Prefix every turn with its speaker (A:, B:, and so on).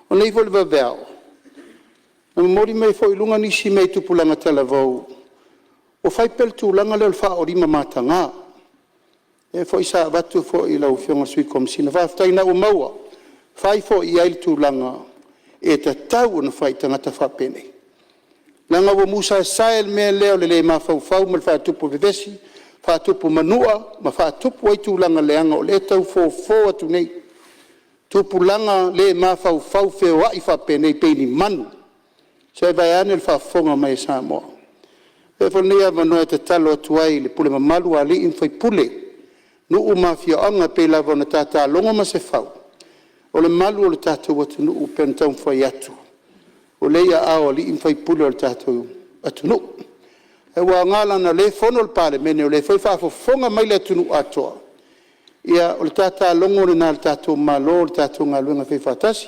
A: O nei fo le vaveo. Na mori mai fo ilunga nisi mai tupulanga talavau. O fai pel tūlanga leo wha o rima matanga. E fo isa abatu fo i lau whionga sui komsina. Whaftai na o maua. Fai fo i ail tūlanga. E ta tau na fai tangata whapene. Langa wo Musa Sael mea leo le mawhau ma le whaatupu vivesi. Whaatupu manua. Ma whaatupu ai tūlanga leanga o le tau fo atu nei. Tupulanga le mawhau wheo ai whapene peini manu. Sai vai ane le whafonga mai Samoa. E whanea manoa te talo atu ai le pule mamalu a li in whai pule. Nuu mafia anga pe lava na tata longa ma se whau. O le malu o le tata watu nuu pentau whai atu. O le ia ao li in whai pule o le tata atu nuu. E wa ngala na le fono le pale mene o le whai whafonga mai le atu nuu atoa. Ia o le tata longa o le na le tata malo o le tata ngā luenga whai whatasi.